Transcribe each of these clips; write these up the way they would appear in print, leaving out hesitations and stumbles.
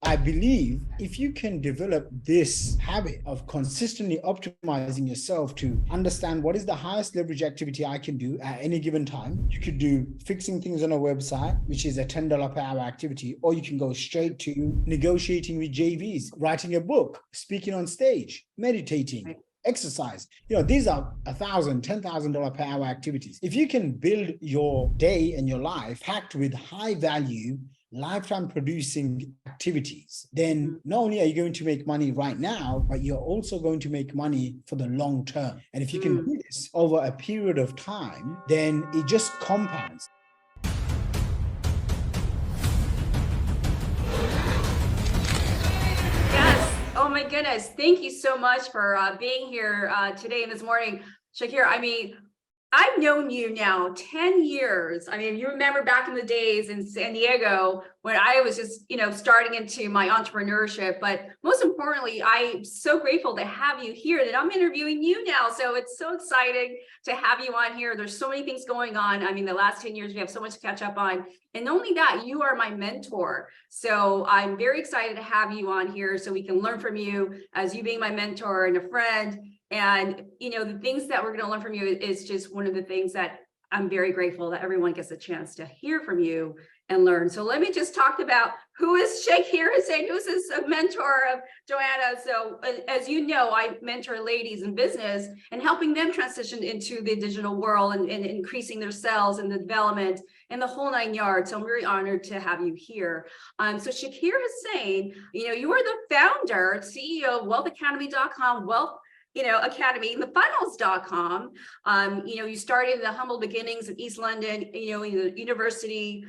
I believe if you can develop this habit of consistently optimizing yourself to understand what is the highest leverage activity I can do at any given time, you could do fixing things on a website, which is a $10 per hour activity, or you can go straight to negotiating with JVs, writing a book, speaking on stage, meditating, exercise. These are $1,000, $10,000 per hour activities. If you can build your day and your life packed with high value, lifetime producing activities, then not only are you going to make money right now, but you're also going to make money for the long term. And if you can do this over a period of time, then it just compounds. Yes. Oh my goodness. Thank you so much for being here today and this morning, Shakir. I mean, I've known you now 10 years. I mean, you remember back in the days in San Diego when I was just, starting into my entrepreneurship. But most importantly, I'm so grateful to have you here that I'm interviewing you now. So it's so exciting to have you on here. There's so many things going on. I mean, the last 10 years, we have so much to catch up on. And not only that, you are my mentor. So I'm very excited to have you on here so we can learn from you as you being my mentor and a friend. And, the things that we're going to learn from you is just one of the things that I'm very grateful that everyone gets a chance to hear from you and learn. So let me just talk about who is Sheikh Hussein, who's a mentor of Joanna. So as you know, I mentor ladies in business and helping them transition into the digital world and increasing their sales and the development and the whole 9 yards. So I'm very honored to have you here. So Sheikh Hussein, you are the founder, CEO of wealthacademy.com, Academy, the funnels.com. You started in the humble beginnings in East London, in the university.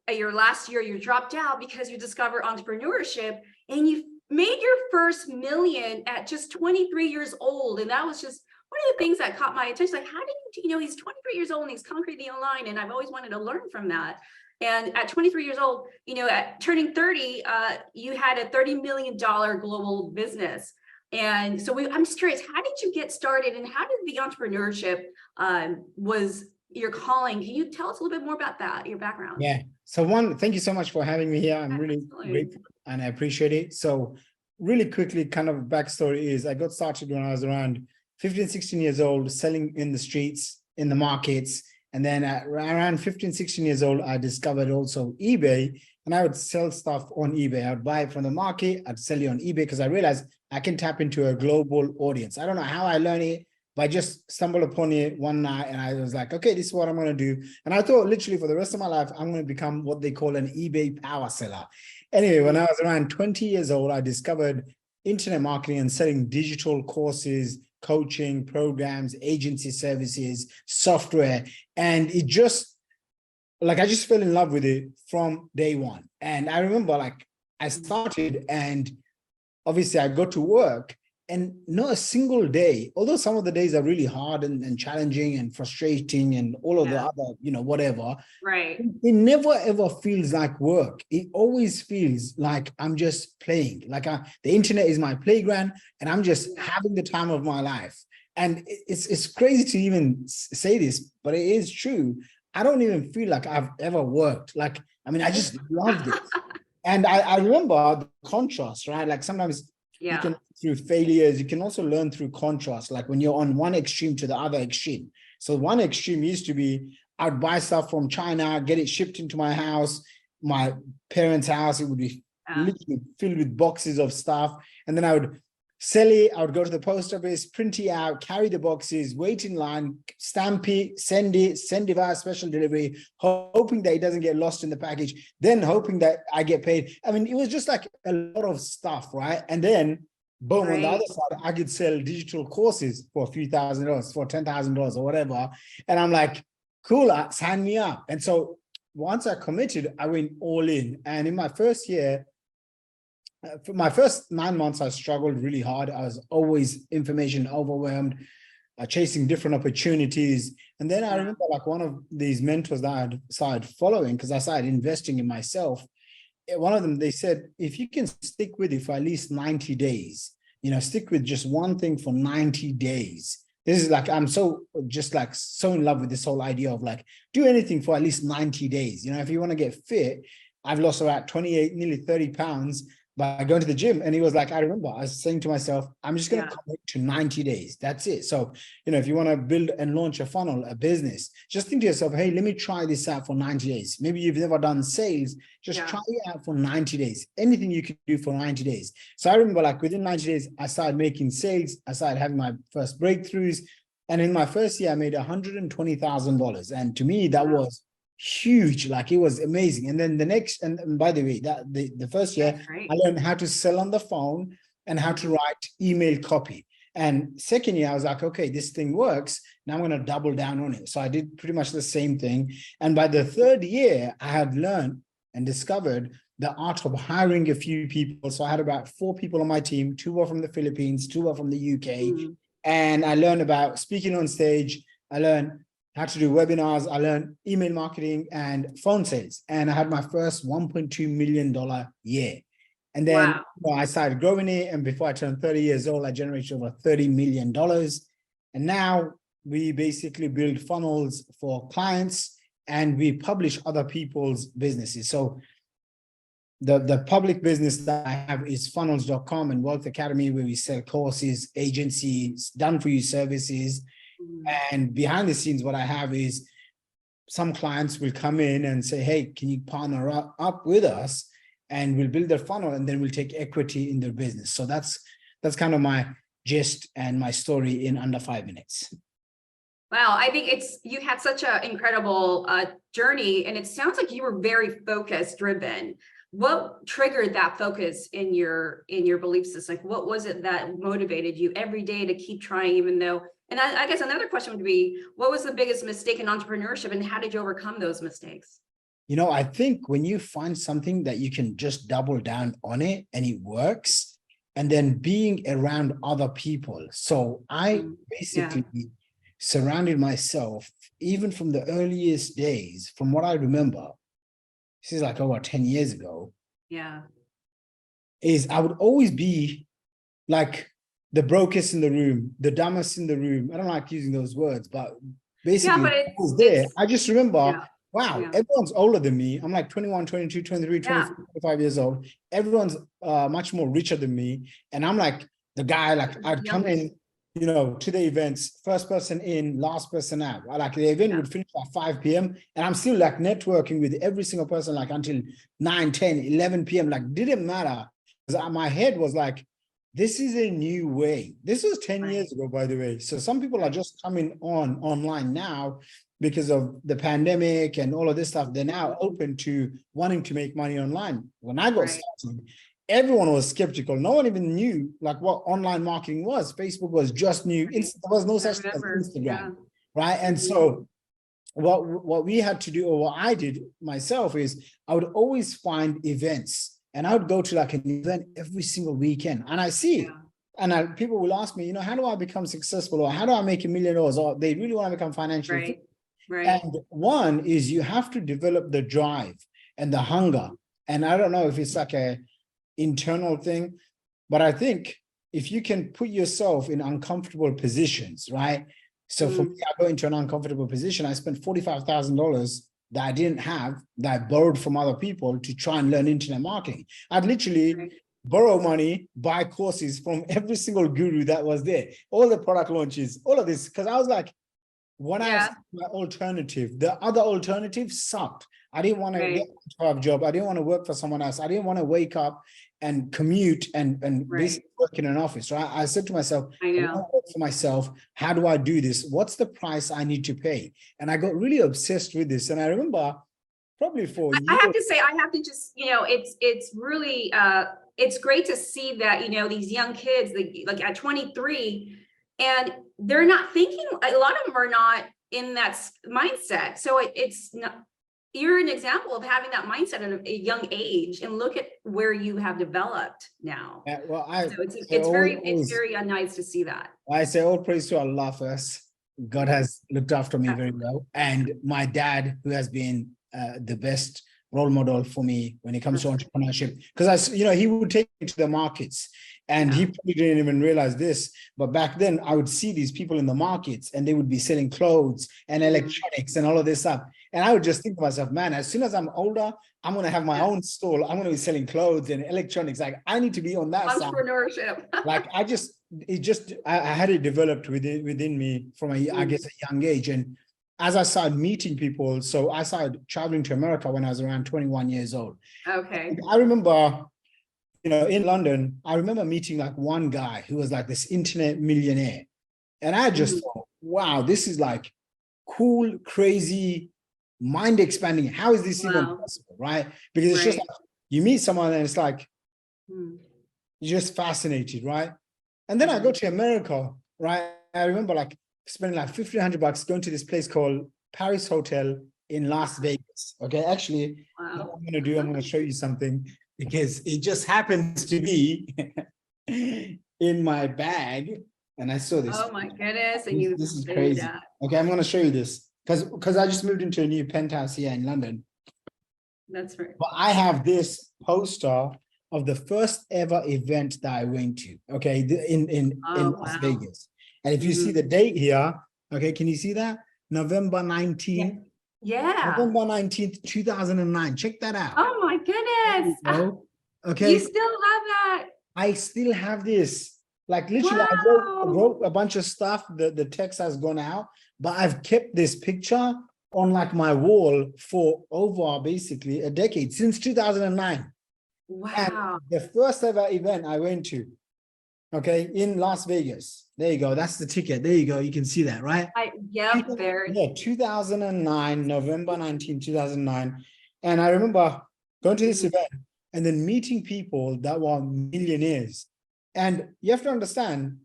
Your last year, you dropped out because you discovered entrepreneurship and you made your first million at just 23 years old. And that was just one of the things that caught my attention. Like, how did he's 23 years old and he's concretely online. And I've always wanted to learn from that. And at 23 years old, at turning 30, you had a $30 million global business. And so I'm just curious, how did you get started and how did the entrepreneurship was your calling? Can you tell us a little bit more about that, your background? Yeah. So thank you so much for having me here. I'm really grateful and I appreciate it. So really quickly, kind of backstory is I got started when I was around 15, 16 years old, selling in the streets, in the markets. And then at around 15, 16 years old, I discovered also eBay, and I would sell stuff on eBay. I would buy it from the market, I'd sell it on eBay because I realized I can tap into a global audience. I don't know how I learned it, but I just stumbled upon it one night and I was like, okay, this is what I'm going to do. And I thought literally for the rest of my life, I'm going to become what they call an eBay power seller. Anyway, when I was around 20 years old, I discovered internet marketing and selling digital courses, coaching programs, agency services, software. And it just, I just fell in love with it from day one. And I remember I started and obviously I got to work and not a single day, although some of the days are really hard and challenging and frustrating and all of the other, whatever. Right. It never ever feels like work. It always feels like I'm just playing. The internet is my playground and I'm just having the time of my life. And it's crazy to even say this, but it is true. I don't even feel like I've ever worked. I just loved it. And I remember the contrast, right? Sometimes you can through failures, you can also learn through contrast, like when you're on one extreme to the other extreme. So one extreme used to be I'd buy stuff from China, get it shipped into my house, my parents' house. It would be literally filled with boxes of stuff. And then I would sell it. I would go to the post office, print it out, carry the boxes, wait in line, stamp it, send it via special delivery, hoping that it doesn't get lost in the package, then hoping that I get paid. I mean, it was just like a lot of stuff, right? And then boom, on the other side, I could sell digital courses for a few $1,000, for $10,000 or whatever. And I'm like, cool, sign me up. And so once I committed, I went all in. And in my first year, for my first 9 months, I struggled really hard. I was always information overwhelmed, chasing different opportunities. And then I remember one of these mentors that I started following, because I started investing in myself. One of them, they said, if you can stick with it for at least 90 days, stick with just one thing for 90 days. This is I'm so in love with this whole idea of do anything for at least 90 days. If you want to get fit, I've lost about 28, nearly 30 pounds by going to the gym. And he was like, I remember I was saying to myself, I'm just going to commit to 90 days. That's it. So, you know, if you want to build and launch a funnel, a business, just think to yourself, hey, let me try this out for 90 days. Maybe you've never done sales, just try it out for 90 days. Anything you can do for 90 days. So I remember like within 90 days, I started making sales. I started having my first breakthroughs. And in my first year, I made $120,000. And to me, that was huge. Like it was amazing. And then the next, and by the way, that the first year I learned how to sell on the phone and how to write email copy. And second year I was like, okay, this thing works. Now I'm going to double down on it. So I did pretty much the same thing. And by the third year, I had learned and discovered the art of hiring a few people. So I had about 4 people on my team. 2 were from the Philippines, 2 were from the UK. And I learned about speaking on stage. I learned how to do webinars. I learned email marketing and phone sales. And I had my first $1.2 million year. And then I started growing it. And before I turned 30 years old, I generated over $30 million. And now we basically build funnels for clients and we publish other people's businesses. So the public business that I have is funnels.com and Wealth Academy, where we sell courses, agencies, done for you services. And behind the scenes, what I have is some clients will come in and say, hey, can you partner up with us? And we'll build their funnel and then we'll take equity in their business. So that's kind of my gist and my story in under 5 minutes. Wow, I think you had such an incredible journey, and it sounds like you were very focus driven. What triggered that focus in your belief system? Like, what was it that motivated you every day to keep trying, even though? And I guess another question would be, what was the biggest mistake in entrepreneurship and how did you overcome those mistakes? You know, I think when you find something that you can just double down on it and it works, and then being around other people. So I basically surrounded myself, even from the earliest days, from what I remember, this is like over 10 years ago. Is I would always be like the brokest in the room, the dumbest in the room. I don't like using those words, but basically I was there. I just remember, wow, everyone's older than me. I'm like 21, 22, 23, 24, 25 years old. Everyone's much more richer than me. And I'm like the guy, like I'd come in, you know, to the events, first person in, last person out. Like the event would finish at 5 p.m. and I'm still like networking with every single person, like until 9, 10, 11 p.m. Like didn't matter. Because my head was like, this is a new way. This was 10 years ago, by the way. So some people are just coming online now because of the pandemic and all of this stuff. They're now open to wanting to make money online. When I got started, everyone was skeptical. No one even knew like what online marketing was. Facebook was just new. There was no such thing as Instagram, right? And so what we had to do, or what I did myself, is I would always find events. And I would go to like an event every single weekend, and I see it. And people will ask me, you know, how do I become successful, or how do I make $1 million, or they really want to become financially fit. And one is you have to develop the drive and the hunger. And I don't know if it's like a internal thing, but I think if you can put yourself in uncomfortable positions, right? So for me, I go into an uncomfortable position. I spent $45,000 that I didn't have, that I borrowed from other people to try and learn internet marketing. I'd literally borrow money, buy courses from every single guru that was there, all the product launches, all of this, because I was like, when I was my alternative, the other alternative sucked. I didn't want to get a job. I didn't want to work for someone else. I didn't want to wake up and commute and basically work in an office, right? I said to myself, I want to work for myself. How do I do this? What's the price I need to pay? And I got really obsessed with this. And I remember probably for years. I have to say, I have to just, you know, it's really, it's great to see that, you know, these young kids, like at 23, and they're not thinking, a lot of them are not in that mindset. So it's not, you're an example of having that mindset at a young age, and look at where you have developed now. Well, so it's very nice to see that. I say all praise to Allah first. God has looked after me very well, and my dad, who has been the best role model for me when it comes to entrepreneurship, because he would take me to the markets, and he probably didn't even realize this, but back then I would see these people in the markets and they would be selling clothes and electronics and all of this stuff. And I would just think to myself, man, as soon as I'm older, I'm going to have my own store. I'm going to be selling clothes and electronics. Like I need to be on that side. Entrepreneurship. Like I had it developed within me from I guess a young age. And as I started meeting people, so I started traveling to America when I was around 21 years old. Okay. And I remember, in London, I remember meeting like one guy who was like this internet millionaire. And I just thought, wow, this is like cool, crazy, mind expanding. How is this even possible, right? Because it's just like you meet someone and it's like, you're just fascinated, right? And then I go to America, right? I remember like spending like $1,500 going to this place called Paris Hotel in Las Vegas. Okay, actually, what I'm going to show you something because it just happens to be in my bag. And I saw this. Oh my goodness. And this is crazy. Okay, I'm going to show you this because I just moved into a new penthouse here in London. That's right. But I have this poster of the first ever event that I went to, okay, in Las Vegas. And if you see the date here, okay, can you see that? November 19th. Yeah. November 19th, 2009. Check that out. Oh my goodness. Okay. You still have that? I still have this. Like literally, I wrote a bunch of stuff. The text has gone out, but I've kept this picture on like my wall for over basically a decade, since 2009. Wow. And the first ever event I went to, okay, in Las Vegas. There you go. That's the ticket. There you go. You can see that, right? There. Yeah, 2009, November 19, 2009. And I remember going to this event and then meeting people that were millionaires. And you have to understand,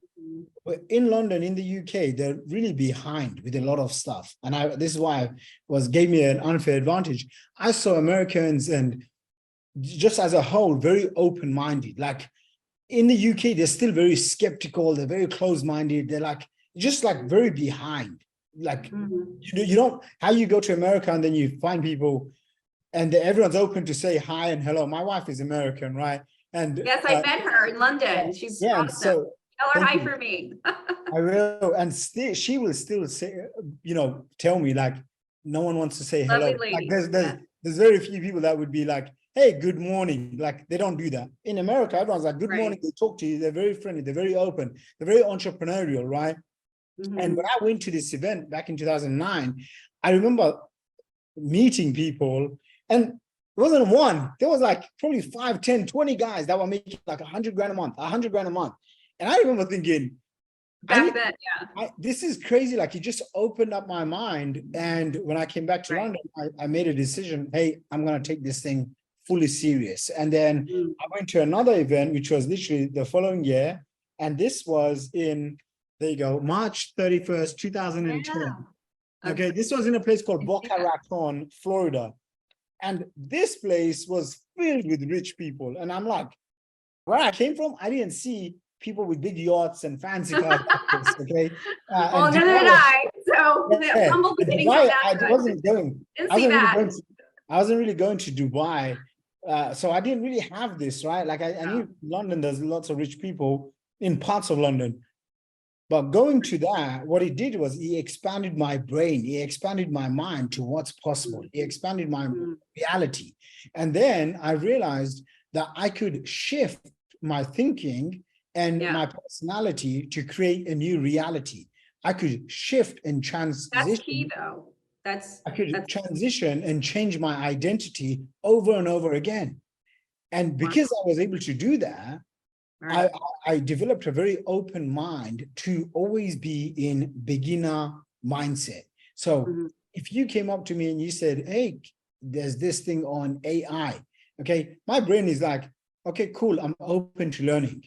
in London, in the UK, they're really behind with a lot of stuff. And this is why gave me an unfair advantage. I saw Americans and just as a whole, very open-minded. Like in the UK, they're still very skeptical. They're very closed-minded. They're like, just like very behind. Like, you don't, how you go to America and then you find people and everyone's open to say hi and hello. My wife is American, right? And yes, I met her in London. She's awesome. So tell her hi for me. I will, and she will still say, tell me like no one wants to say hello. Like there's very few people that would be like, hey, good morning. Like they don't do that. In America, everyone's like, good morning. They talk to you. They're very friendly. They're very open. They're very entrepreneurial, right? And when I went to this event back in 2009, I remember meeting people, and it wasn't one. There was like probably 5, 10, 20 guys that were making like 100 grand a month, 100 grand a month. And I remember thinking, this is crazy. Like it just opened up my mind. And when I came back to London, I made a decision, hey, I'm going to take this thing fully serious. And then I went to another event, which was literally the following year. And this was in, there you go, March 31st, 2010. Okay, this was in a place called Boca Raton, Florida. And this place was filled with rich people. And I'm like, where I came from, I didn't see people with big yachts and fancy cars. Okay. Well, neither did I. So humble beginnings. I wasn't really going to Dubai. So I didn't really have this, right? Like I knew London, there's lots of rich people in parts of London. But going to that, what he did was he expanded my brain. He expanded my mind to what's possible. He expanded my reality. And then I realized that I could shift my thinking and my personality to create a new reality. I could shift and transition. That's key, though. I could transition and change my identity over and over again. And because I was able to do that, I developed a very open mind to always be in beginner mindset. So if you came up to me and you said, hey, there's this thing on AI, okay, my brain is like, okay, cool, I'm open to learning.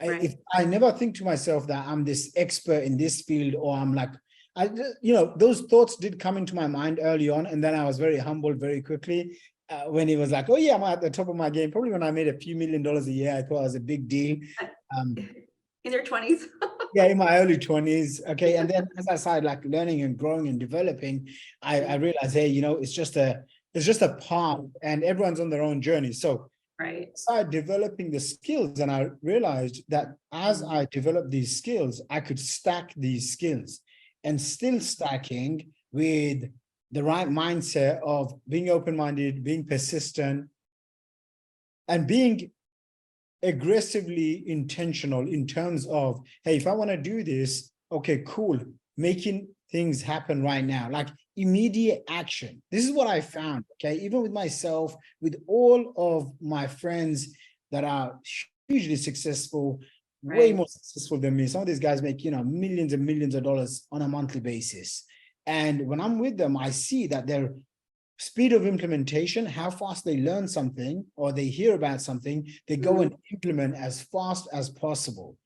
If I never think to myself that I'm this expert in this field, or I'm like, those thoughts did come into my mind early on. And then I was very humbled very quickly. When it was like, oh yeah, I'm at the top of my game. Probably when I made a few $1 million a year, I thought it was a big deal. In your 20s? Yeah, in my early 20s. Okay. And then as I started like learning and growing and developing, I realized, hey, it's just a path and everyone's on their own journey. So I started developing the skills, and I realized that as I developed these skills, I could stack these skills, and still stacking with the right mindset of being open-minded, being persistent, and being aggressively intentional in terms of, hey, if I want to do this, okay, cool, making things happen right now, like immediate action. This is what I found, okay, even with myself, with all of my friends that are hugely successful, way more successful than me. Some of these guys make, millions and millions of dollars on a monthly basis. And when I'm with them, I see that their speed of implementation, how fast they learn something or they hear about something, they go and implement as fast as possible.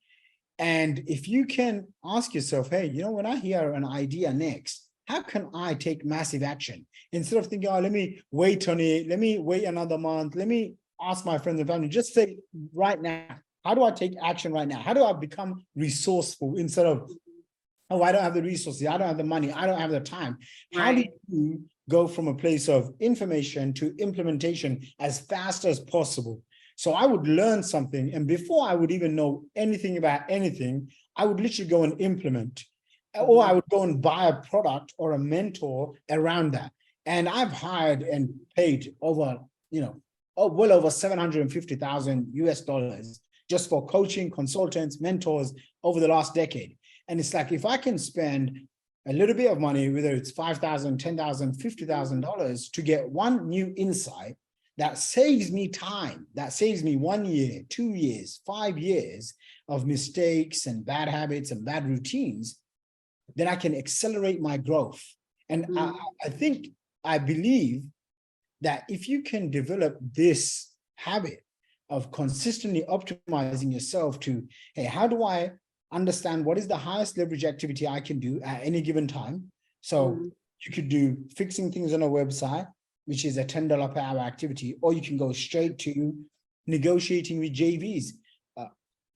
And if you can ask yourself, hey, when I hear an idea next, how can I take massive action? Instead of thinking, oh, let me wait on it, let me wait another month, let me ask my friends and family, just say right now, how do I take action right now? How do I become resourceful instead of, oh, I don't have the resources, I don't have the money, I don't have the time. How do you go from a place of information to implementation as fast as possible? So I would learn something, and before I would even know anything about anything, I would literally go and implement, or I would go and buy a product or a mentor around that. And I've hired and paid over, well over 750,000 US dollars just for coaching, consultants, mentors over the last decade. And it's like, if I can spend a little bit of money, whether it's $5,000, $10,000, $50,000 to get one new insight, that saves me time, that saves me 1 year, 2 years, 5 years of mistakes and bad habits and bad routines, then I can accelerate my growth. And I believe that if you can develop this habit of consistently optimizing yourself to, hey, how do I understand what is the highest leverage activity I can do at any given time? So you could do fixing things on a website, which is a $10 per hour activity, or you can go straight to negotiating with JVs,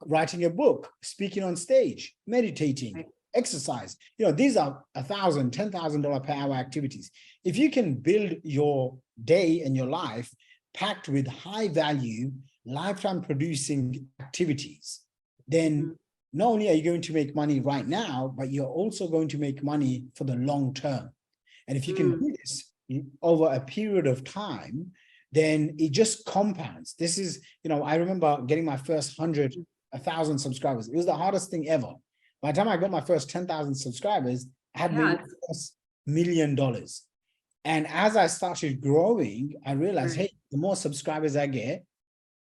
writing a book, speaking on stage, meditating, exercise. These are $1,000, $10,000 per hour activities. If you can build your day and your life packed with high value, lifetime producing activities, then not only are you going to make money right now, but you're also going to make money for the long term. And if you can do this over a period of time, then it just compounds. This is, I remember getting my first 1,000 subscribers. It was the hardest thing ever. By the time I got my first 10,000 subscribers, I had my first $1 million. And as I started growing, I realized, hey, the more subscribers I get,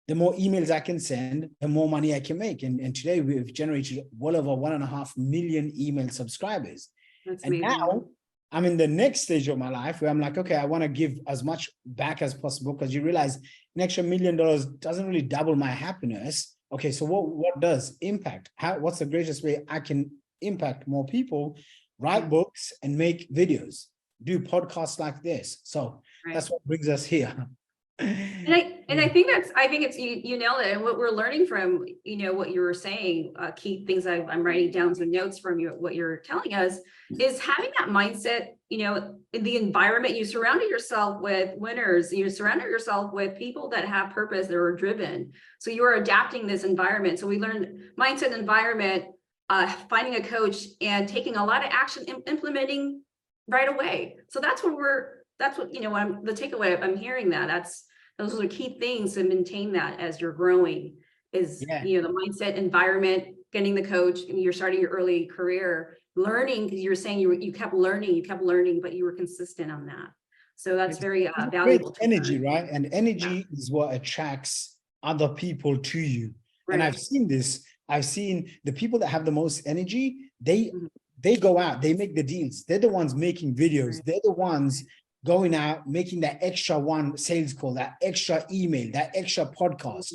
the more emails I can send, the more money I can make. And today we've generated well over 1.5 million email subscribers. That's amazing. Now I'm in the next stage of my life where I'm like, okay, I want to give as much back as possible, because you realize an extra $1 million doesn't really double my happiness. Okay, so what does impact? What's the greatest way I can impact more people? Write books and make videos, do podcasts like this. So that's what brings us here. And I think it's you nailed it. And what we're learning from, what you were saying, key things I'm writing down some notes from you, what you're telling us is having that mindset, in the environment, you surrounded yourself with winners, you surrounded yourself with people that have purpose, that are driven. So you are adapting this environment. So we learned mindset, environment, finding a coach and taking a lot of action, implementing right away. So that's what the takeaway I'm hearing those are key things to maintain that as you're growing is, the mindset, environment, getting the coach, and you're starting your early career, learning, because you're saying you kept learning, but you were consistent on that. So that's very valuable. Energy, right? And energy is what attracts other people to you. And I've seen this. I've seen the people that have the most energy, they go out, they make the deals. They're the ones making videos. They're the ones going out, making that extra one sales call, that extra email, that extra podcast.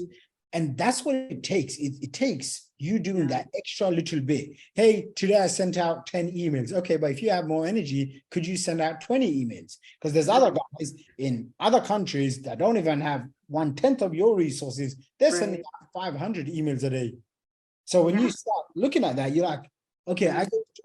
And that's what it takes. It takes you doing that extra little bit. Hey, today I sent out 10 emails. Okay, but if you have more energy, could you send out 20 emails? Because there's other guys in other countries that don't even have 1/10 of your resources. They're sending out 500 emails a day. So when you start looking at that, you're like, okay,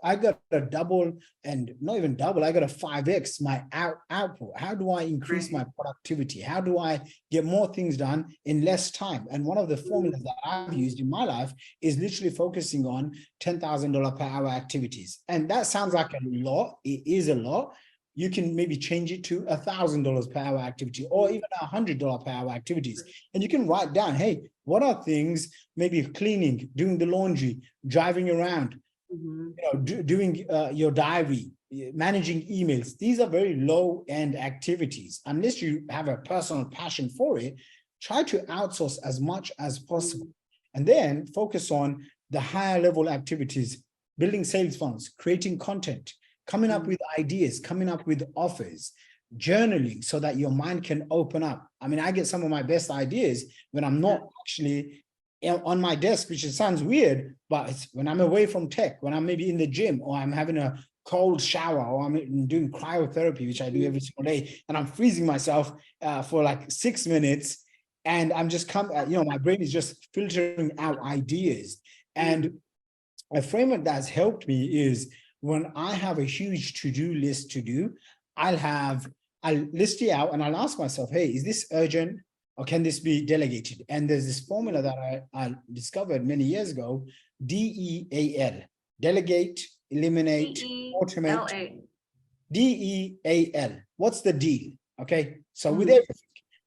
I got a double, and not even double, I got a 5x my output. How do I increase my productivity? How do I get more things done in less time? And one of the formulas that I've used in my life is literally focusing on $10,000 per hour activities. And that sounds like a lot. It is a lot, you can maybe change it to $1,000 per hour activity, or even $100 per hour activities. And you can write down, hey, what are things, maybe cleaning, doing the laundry, driving around, doing your diary, managing emails. These are very low end activities. Unless you have a personal passion for it, try to outsource as much as possible. And then focus on the higher level activities, building sales funnels, creating content, coming up with ideas, coming up with offers, journaling so that your mind can open up. I mean, I get some of my best ideas when I'm not actually on my desk, which sounds weird, but it's when I'm away from tech, when I'm maybe in the gym, or I'm having a cold shower, or I'm doing cryotherapy, which I do every single day, and I'm freezing myself for like 6 minutes, and I'm just my brain is just filtering out ideas. And a framework that's helped me is when I have a huge to-do list to do, I'll list it out and I'll ask myself, hey, is this urgent, or can this be delegated? And there's this formula that I discovered many years ago, DEAL, delegate, eliminate, automate. DEAL. What's the deal? Okay. So with everything,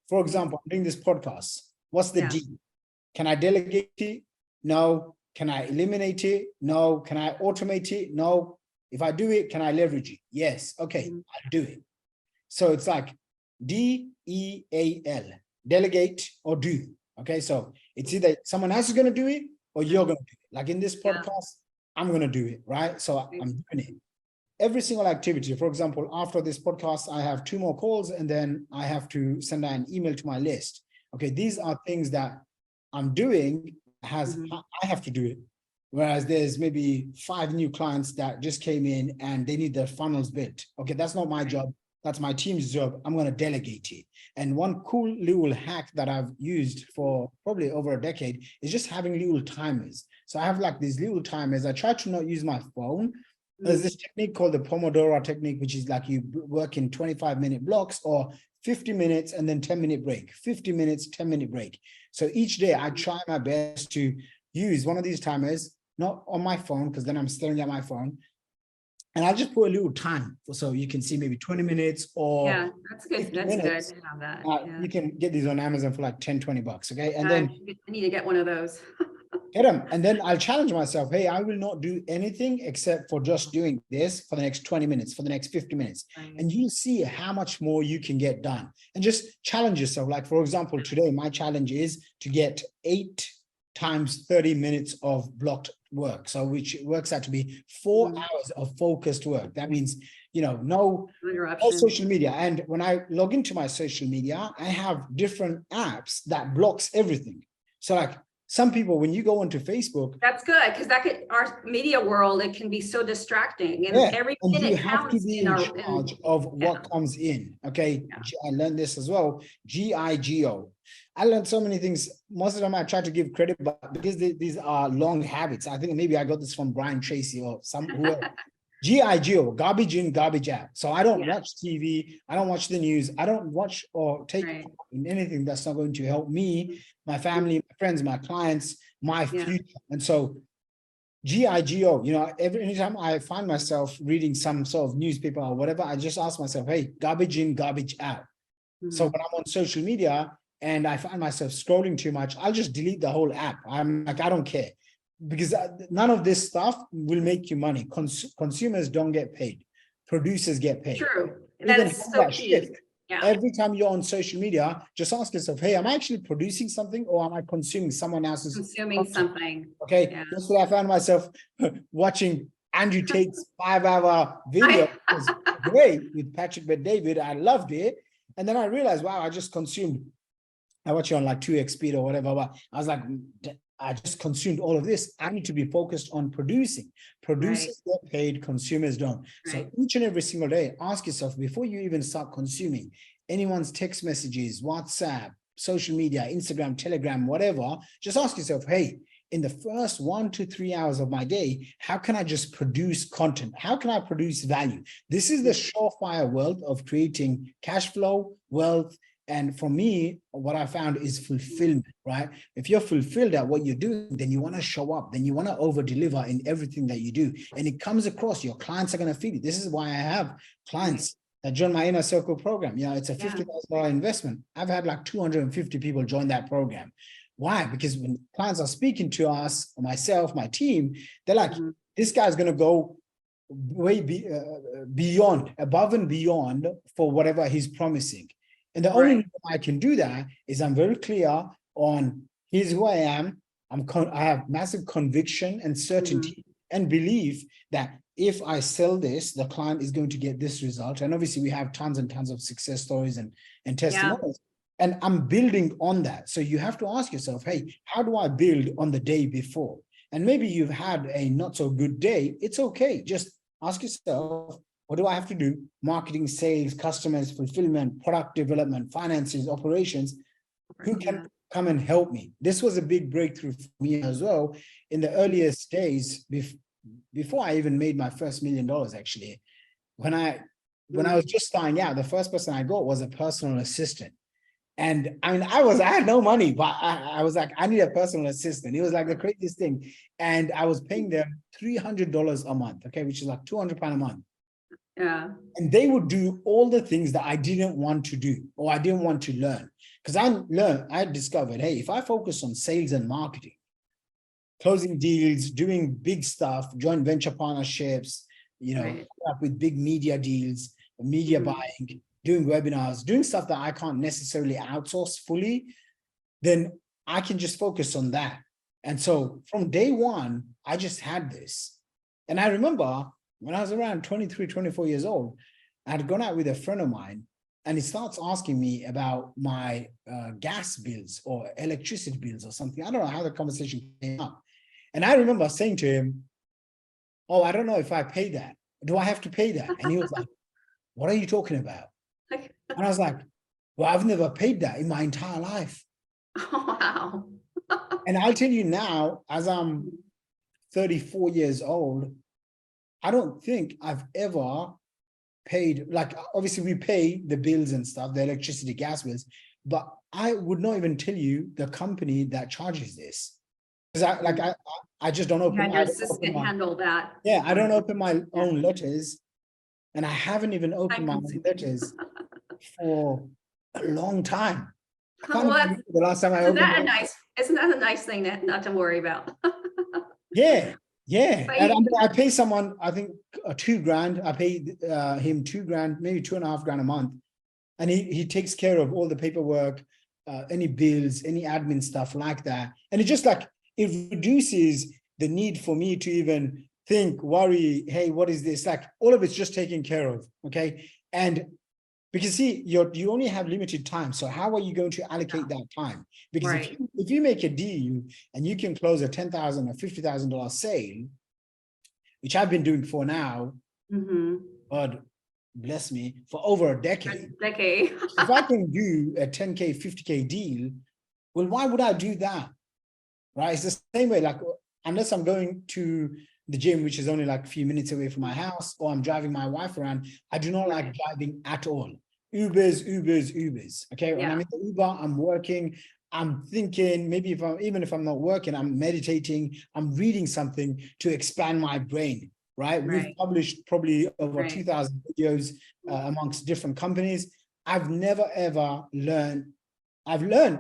for example, I'm doing this podcast. What's the deal? Can I delegate it? No. Can I eliminate it? No. Can I automate it? No. If I do it, can I leverage it? Yes. Okay, I'll do it. So it's like DEAL, delegate or do. Okay, so it's either someone else is going to do it or you're going to do it. Like in this podcast, I'm going to do it, right? So I'm doing it. Every single activity, for example, after this podcast, I have 2 more calls and then I have to send out an email to my list. Okay, these are things that I'm doing. I have to do it. Whereas there's maybe 5 new clients that just came in and they need their funnels built. Okay, that's not my job. That's my team's job. I'm going to delegate it. And one cool little hack that I've used for probably over a decade is just having little timers. So I have like these little timers. I try to not use my phone. There's this technique called the Pomodoro technique, which is like you work in 25-minute blocks or 50 minutes and then 10-minute break, 50 minutes, 10-minute break. So each day I try my best to use one of these timers, not on my phone, because then I'm staring at my phone. And I'll just put a little time. So you can see maybe 20 minutes or that's good. That's minutes. Good to have that. You can get these on Amazon for like 10, 20 bucks. Okay. And then I need to get one of those. Get them. And then I'll challenge myself. Hey, I will not do anything except for just doing this for the next 20 minutes, for the next 50 minutes. And you see how much more you can get done and just challenge yourself. Like, for example, today, my challenge is to get 8 times 30 minutes of blocked work. So which works out to be 4 hours of focused work. That means, no social media. And when I log into my social media, I have different apps that blocks everything. So like, some people, when you go onto Facebook, that's good, because our media world, it can be so distracting, and every minute you have to be in charge of what comes in. Okay, I learned this as well. GIGO. I learned so many things. Most of them I try to give credit, but because these are long habits, I think maybe I got this from Brian Tracy or whoever. GIGO, garbage in, garbage out. So I don't watch TV. I don't watch the news. I don't watch or take in anything that's not going to help me, my family, my friends, my clients, my future. And so GIGO, anytime I find myself reading some sort of newspaper or whatever, I just ask myself, hey, garbage in, garbage out. So when I'm on social media and I find myself scrolling too much, I'll just delete the whole app. I'm like, I don't care. Because none of this stuff will make you money. Consumers don't get paid. Producers get paid. True. That's so key. Every time you're on social media, just ask yourself, hey, am I actually producing something or am I consuming someone else's content? Something? Okay. That's what I found myself watching Andrew Tate's 5-hour video. It was great with Patrick Bet-David. I loved it. And then I realized, wow, I watch it on like 2x speed or whatever, but I was like, I just consumed all of this. I need to be focused on producing. Producers get paid, consumers don't. So each and every single day, ask yourself before you even start consuming anyone's text messages, WhatsApp, social media, Instagram, Telegram, whatever, just ask yourself, hey, in the first 1 to 3 hours of my day, how can I just produce content? How can I produce value? This is the surefire world of creating cash flow, wealth. And for me, what I found is fulfillment, right? If you're fulfilled at what you're doing, then you want to show up, then you want to over deliver in everything that you do. And it comes across, your clients are going to feel it. This is why I have clients that joined my inner circle program. You know, it's a Yeah. $50,000 investment. I've had like 250 people join that program. Why? Because when clients are speaking to us, or myself, my team, they're like, this guy's going to go way beyond, above and beyond for whatever he's promising. And the only reason I can do that is I'm very clear on here's who I am. I have massive conviction and certainty and belief that if I sell this, the client is going to get this result. And obviously we have tons and tons of success stories and testimonials. And I'm building on that. So you have to ask yourself, hey, how do I build on the day before? And maybe you've had a not so good day. It's okay. Just ask yourself, what do I have to do? Marketing, sales, customers, fulfillment, product development, finances, operations. Who can come and help me? This was a big breakthrough for me as well. In the earliest days, before I even made my first $1 million, actually, when I was just starting out, the first person I got was a personal assistant. And I mean, I had no money, but I was like, I need a personal assistant. It was like the craziest thing. And I was paying them $300 a month, okay, which is like £200 a month. Yeah. And they would do all the things that I didn't want to do, or I didn't want to learn. Because I discovered, hey, if I focus on sales and marketing, closing deals, doing big stuff, joint venture partnerships, you know, up with big media deals, media buying, doing webinars, doing stuff that I can't necessarily outsource fully, then I can just focus on that. And so from day one, I just had this. And I remember when I was around 23, 24 years old, I had gone out with a friend of mine, and he starts asking me about my gas bills or electricity bills or something. I don't know how the conversation came up. And I remember saying to him, oh, I don't know if I pay that. Do I have to pay that? And he was like, what are you talking about? And I was like, well, I've never paid that in my entire life. Oh, wow. And I'll tell you now, as I'm 34 years old, I don't think I've ever paid, like, obviously we pay the bills and stuff, the electricity, gas bills, but I would not even tell you the company that charges this. Because I just don't open. Your assistant handle that. Yeah, I don't open my own letters, and I haven't even opened my own letters for a long time. I can't Well, remember the last time I isn't opened that a nice, isn't that a nice thing that not to worry about? Yeah. But And I pay someone, I think $2,000. I pay him $2,000, maybe $2.5 a month. And he takes care of all the paperwork, any bills, any admin stuff like that. And it just like, it reduces the need for me to even think, worry, hey, what is this? Like all of it's just taken care of. Okay. And because see, you only have limited time. So how are you going to allocate that time? Because if you make a deal and you can close a $10,000 or $50,000 sale, which I've been doing for now, God bless me, for over a decade. If I can do a 10K, 50K deal, well, why would I do that? Right? It's the same way, like, unless I'm going to the gym, which is only like a few minutes away from my house, or I'm driving my wife around, I do not like driving at all. Ubers. Okay. When I'm in the Uber, I'm working, I'm thinking, maybe even if I'm not working, I'm meditating, I'm reading something to expand my brain. Right. We've published probably over 2,000 videos amongst different companies. I've never ever learned. I've learned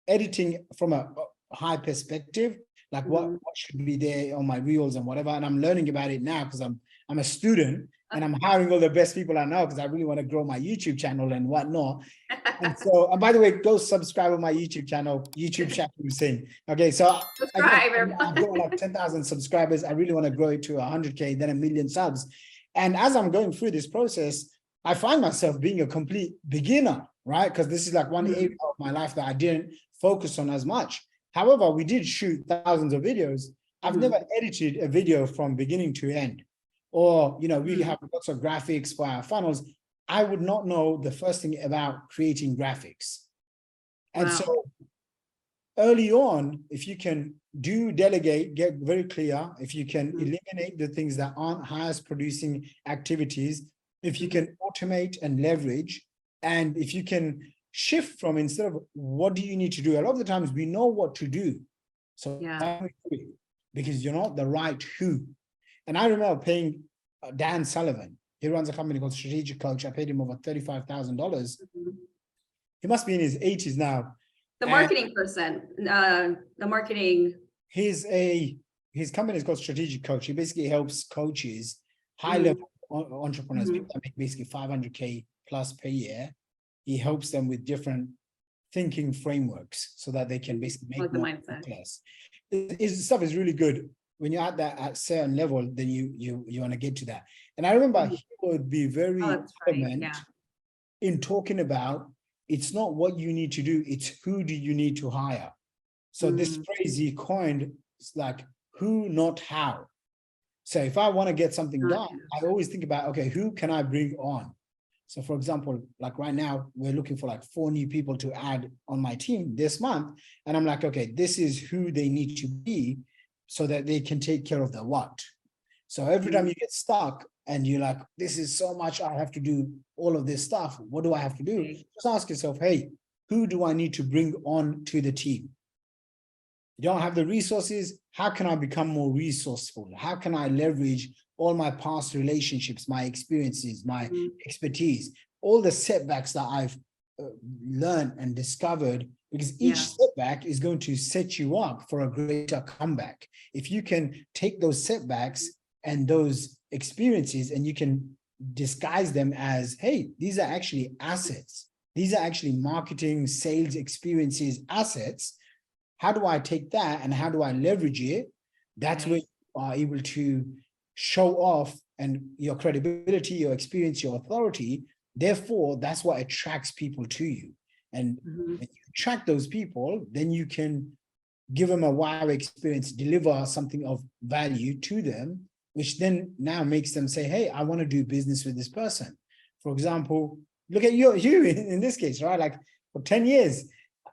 editing from a high perspective, like what should be there on my reels and whatever. And I'm learning about it now because I'm a student and I'm hiring all the best people I know because I really want to grow my YouTube channel and whatnot. And so, and by the way, go subscribe on my YouTube channel, Sheikh Hussain. Okay, so I've got like 10,000 subscribers. I really want to grow it to 100K, then 1 million subs. And as I'm going through this process, I find myself being a complete beginner, right? Because this is like one area of my life that I didn't focus on as much. However, we did shoot thousands of videos. I've never edited a video from beginning to end. Or, you know, we have lots of graphics for our funnels. I would not know the first thing about creating graphics. And so early on, if you can delegate, get very clear, if you can eliminate the things that aren't highest producing activities, if you can automate and leverage, and if you can shift from, instead of what do you need to do, a lot of the times we know what to do. So because you're not the right who. And I remember paying Dan Sullivan, He runs a company called Strategic Coach. I paid him over $35,000. Mhm. He must be in his 80s now. The And marketing person, the marketing. his company is called Strategic Coach. He basically helps coaches, high-level entrepreneurs, Mhm. people that make basically 500K plus per year. He helps them with different thinking frameworks so that they can basically make Like the more mindset. less. His stuff is really good. When you're at that at certain level, then you want to get to that. And I remember Mhm. he would be very Oh, that's right. adamant Yeah. in talking about it's not what you need to do, it's who do you need to hire. So this Mm. phrase he coined is like who, not how. So if I want to get something Not done, I always think about, okay, who can I bring on? So for example, like right now, we're looking for like 4 new people to add on my team this month. And I'm like, okay, this is who they need to be so that they can take care of the what. So every time you get stuck and you're like, this is so much, I have to do all of this stuff. What do I have to do? Okay. Just ask yourself, hey, who do I need to bring on to the team? You don't have the resources. How can I become more resourceful? How can I leverage all my past relationships, my experiences, my Mhm. expertise, all the setbacks that I've learned and discovered? Because each Yeah. setback is going to set you up for a greater comeback. If you can take those setbacks and those experiences and you can disguise them as, hey, these are actually assets. These are actually marketing, sales experiences, assets. How do I take that and how do I leverage it? That's where you are able to show off and your credibility, your experience, your authority. Therefore, that's what attracts people to you. And Mhm. when you attract those people, then you can give them a wow experience, deliver something of value to them, which then now makes them say, hey, I want to do business with this person. For example, look at you in this case, right? Like for 10 years,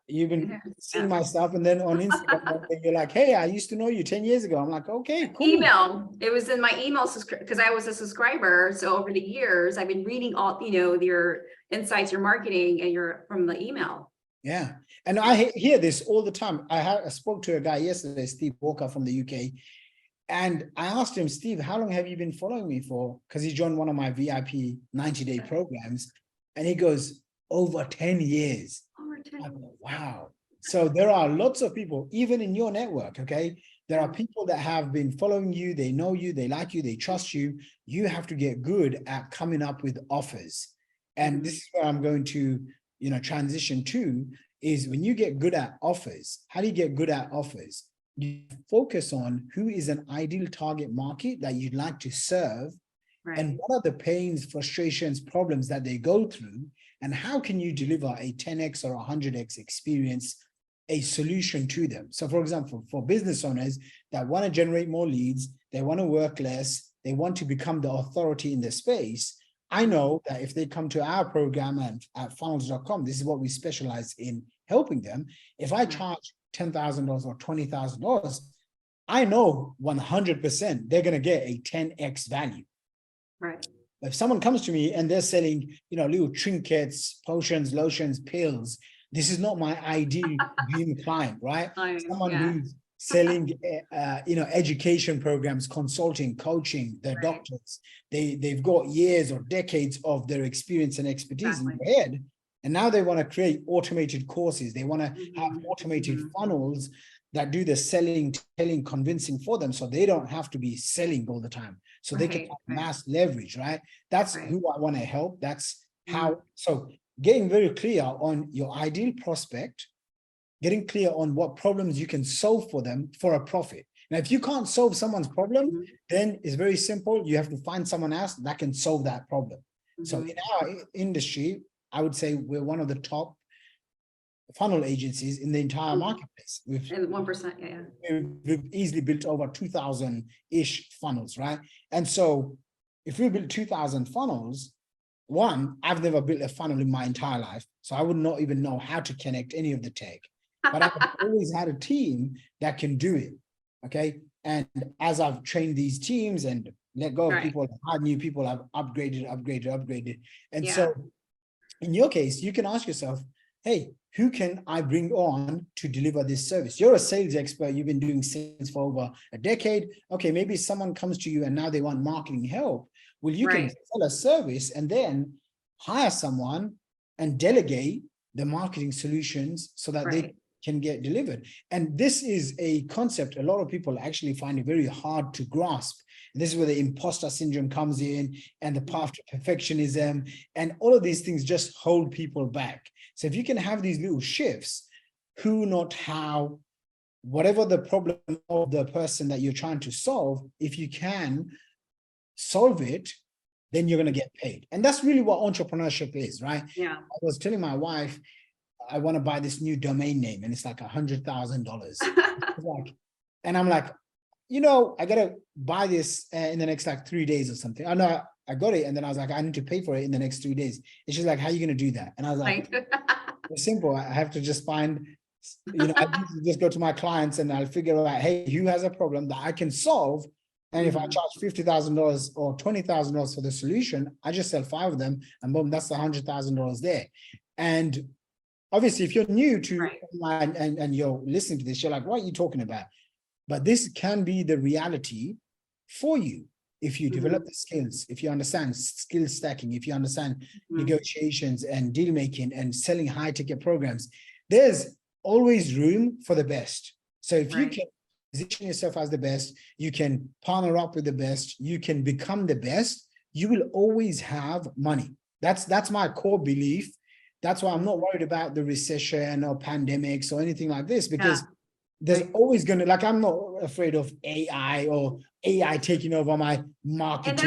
you've been seeing my stuff, and then on Instagram, you're like, hey, I used to know you 10 years ago. I'm like, okay, cool. Email. It was in my email because I was a subscriber. So over the years, I've been reading all, your insights, your marketing, and your from the email. Yeah. And I hear this all the time. I spoke to a guy yesterday, Steve Walker from the UK. And I asked him, Steve, how long have you been following me for? Because he joined one of my VIP 90-day programs. And he goes, over 10 years. Over 10 I go, wow. So there are lots of people, even in your network, okay? There are people that have been following you, they know you, they like you, they trust you. You have to get good at coming up with offers. And this is where I'm going to, transition to, is when you get good at offers. How do you get good at offers? You focus on who is an ideal target market that you'd like to serve, and what are the pains, frustrations, problems that they go through, and how can you deliver a 10x or 100x experience, a solution to them? So for example, for business owners that want to generate more leads, they want to work less, they want to become the authority in the space, I know that if they come to our program at funnels.com, this is what we specialize in helping them. If I charge $10,000 or $20,000, I know 100% they're going to get a 10x value. Right. If someone comes to me and they're selling, little trinkets, potions, lotions, pills, this is not my ideal dream client, right? Someone who's selling, education programs, consulting, coaching, their doctors, they've got years or decades of their experience and expertise in their head. And now they want to create automated courses. They want to have automated funnels that do the selling, telling, convincing for them. So they don't have to be selling all the time. So they can have mass leverage, right? That's who I want to help. That's how. So getting very clear on your ideal prospect, getting clear on what problems you can solve for them for a profit. Now, if you can't solve someone's problem, then it's very simple. You have to find someone else that can solve that problem. So in our industry, I would say we're one of the top funnel agencies in the entire marketplace. And 1%, we've easily built over 2,000-ish funnels, right? And so if we build 2,000 funnels, one, I've never built a funnel in my entire life, so I would not even know how to connect any of the tech. But I've always had a team that can do it, okay? And as I've trained these teams and let go of people, hired new people, I've upgraded. And so in your case, you can ask yourself, hey, who can I bring on to deliver this service? You're a sales expert. You've been doing sales for over a decade. Okay, maybe someone comes to you and now they want marketing help. Well, you can sell a service and then hire someone and delegate the marketing solutions so that they can get delivered. And this is a concept a lot of people actually find it very hard to grasp. And this is where the imposter syndrome comes in, and the path to perfectionism, and all of these things just hold people back. So if you can have these little shifts, who, not how, whatever the problem of the person that you're trying to solve, if you can solve it, then you're going to get paid. And that's really what entrepreneurship is, right? Yeah. I was telling my wife, I want to buy this new domain name, and it's like $100,000. Like, and I'm like, you know, I got to buy this in the next like 3 days or something. I know I got it. And then I was like, I need to pay for it in the next 3 days. And she's like, how are you going to do that? And I was like, it's simple. I have to just find, you know, I just go to my clients and I'll figure out, hey, who has a problem that I can solve? And if I charge $50,000 or $20,000 for the solution, I just sell 5 of them, and boom, that's the $100,000 there. And obviously, if you're new to and you're listening to this, you're like, what are you talking about? But this can be the reality for you if you develop the skills, if you understand skill stacking, if you understand negotiations and deal making and selling high ticket programs. There's always room for the best. So if you can position yourself as the best, you can partner up with the best, you can become the best, you will always have money. That's my core belief. That's why I'm not worried about the recession or pandemics or anything like this, because there's always going to, like, I'm not afraid of AI or AI taking over my marketing. And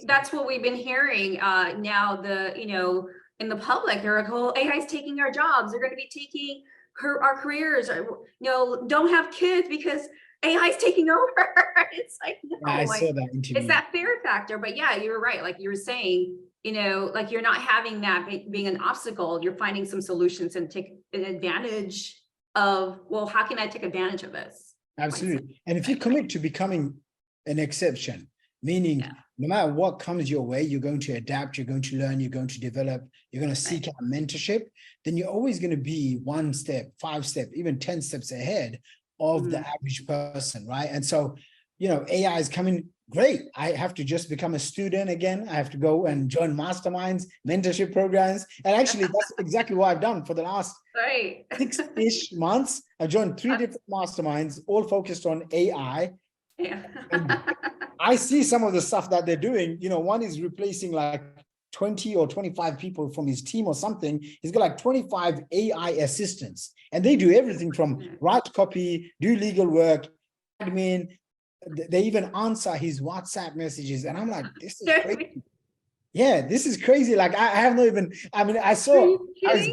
that's what we've been hearing now, you know, in the public. They're like, oh, AI is taking our jobs. They're going to be taking our careers. You know, don't have kids because AI is taking over. It's like, no, I saw that interview. It's that fear factor. But yeah, you were right. Like you were saying, you know, like you're not having that being an obstacle. You're finding some solutions and take an advantage of, well, how can I take advantage of this? Absolutely. And if you commit to becoming an exception, meaning no matter what comes your way, you're going to adapt, you're going to learn, you're going to develop, you're going to seek out mentorship, then you're always going to be 1 step, 5 steps, even 10 steps ahead of the average person, right? And so, you know, AI is coming. Great. I have to just become a student again. I have to go and join masterminds, mentorship programs. And actually, that's exactly what I've done for the last 6-ish months. I've joined 3 different masterminds, all focused on AI. Yeah. And I see some of the stuff that they're doing. You know, one is replacing like 20 or 25 people from his team or something. He's got like 25 AI assistants, and they do everything from write copy, do legal work, admin. They even answer his WhatsApp messages. And I'm like, this is crazy. Yeah, this is crazy. Like I have not even, I mean, I was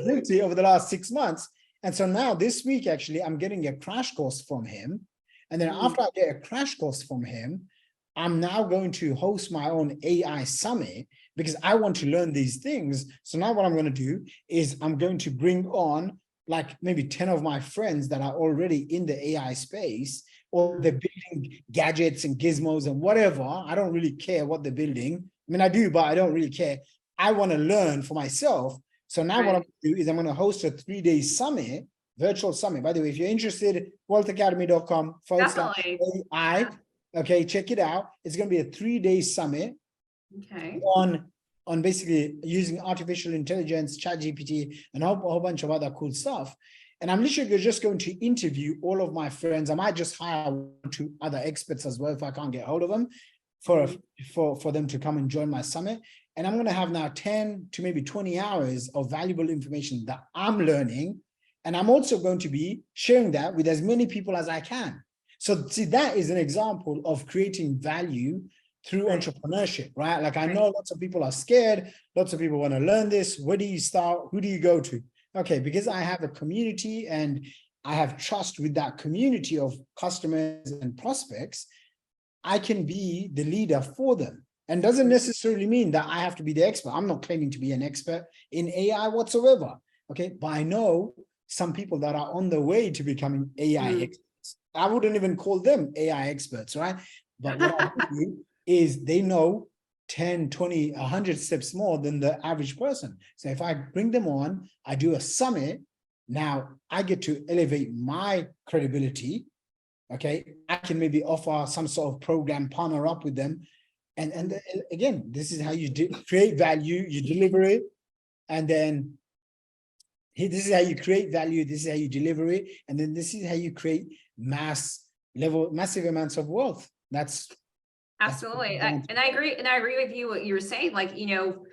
guilty over the last 6 months. And so now this week, actually, I'm getting a crash course from him. And then after I get a crash course from him, I'm now going to host my own AI summit because I want to learn these things. So now what I'm going to do is I'm going to bring on like maybe 10 of my friends that are already in the AI space, or they're building gadgets and gizmos and whatever. I don't really care what they're building. I mean, I do, but I don't really care. I want to learn for myself. So now what I'm going to do is I'm going to host a 3-day summit, virtual summit. By the way, if you're interested, wealthacademy.com/AI. Okay, check it out. It's going to be a 3-day summit on basically using artificial intelligence, ChatGPT, and a whole bunch of other cool stuff. And I'm literally just going to interview all of my friends. I might just hire 2 other experts as well if I can't get hold of them for them to come and join my summit. And I'm going to have now 10 to maybe 20 hours of valuable information that I'm learning. And I'm also going to be sharing that with as many people as I can. So see, that is an example of creating value through entrepreneurship, right? Like I know lots of people are scared. Lots of people want to learn this. Where do you start? Who do you go to? Okay, because I have a community and I have trust with that community of customers and prospects, I can be the leader for them. And doesn't necessarily mean that I have to be the expert. I'm not claiming to be an expert in AI whatsoever. Okay, but I know some people that are on the way to becoming AI experts. I wouldn't even call them AI experts, right? But what I do is they know 10, 20, 100 steps more than the average person. So if I bring them on, I do a summit, now I get to elevate my credibility. Okay, I can maybe offer some sort of program, partner up with them. And again, this is how you create value, you deliver it, and then this is how you create value, this is how you deliver it, and then this is how you create massive amounts of wealth. That's absolutely. And I agree with you what you were saying, like, you know,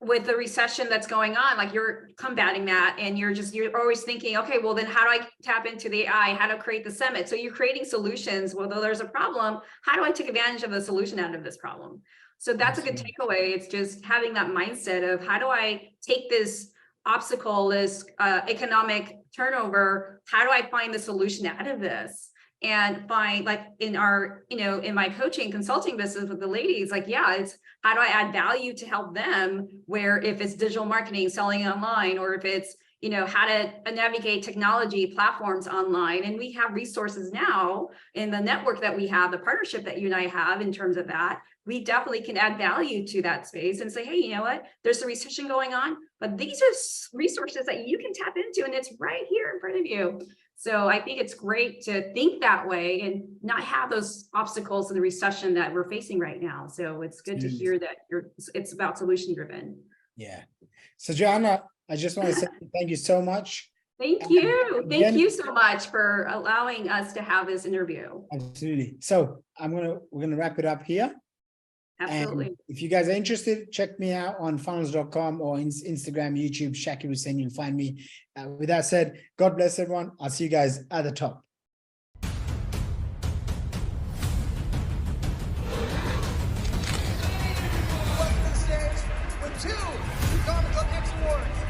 with the recession that's going on, like you're combating that, and you're always thinking, okay, well then how do I tap into the AI, how to create the summit? So you're creating solutions. Well, though there's a problem, how do I take advantage of the solution out of this problem? So that's a good takeaway. It's just having that mindset of how do I take this obstacle, this economic turnover, how do I find the solution out of this? And find, like in our, you know, in my coaching consulting business with the ladies, like, yeah, it's how do I add value to help them, where if it's digital marketing, selling online, or if it's, you know, how to navigate technology platforms online. And we have resources now in the network that we have, the partnership that you and I have in terms of that, we definitely can add value to that space and say, hey, you know what, there's a recession going on, but these are resources that you can tap into, and it's right here in front of you. So I think it's great to think that way and not have those obstacles in the recession that we're facing right now. So it's good to hear that it's about solution driven. Yeah. So Joanna, I just want to say thank you so much. Thank you. Thank you so much for allowing us to have this interview. Absolutely. So we're gonna wrap it up here. Absolutely. And if you guys are interested, check me out on funnels.com or Instagram, YouTube, Sheikh Hussain, you'll find me. With that said, God bless everyone. I'll see you guys at the top. With two Comic Book X Awards.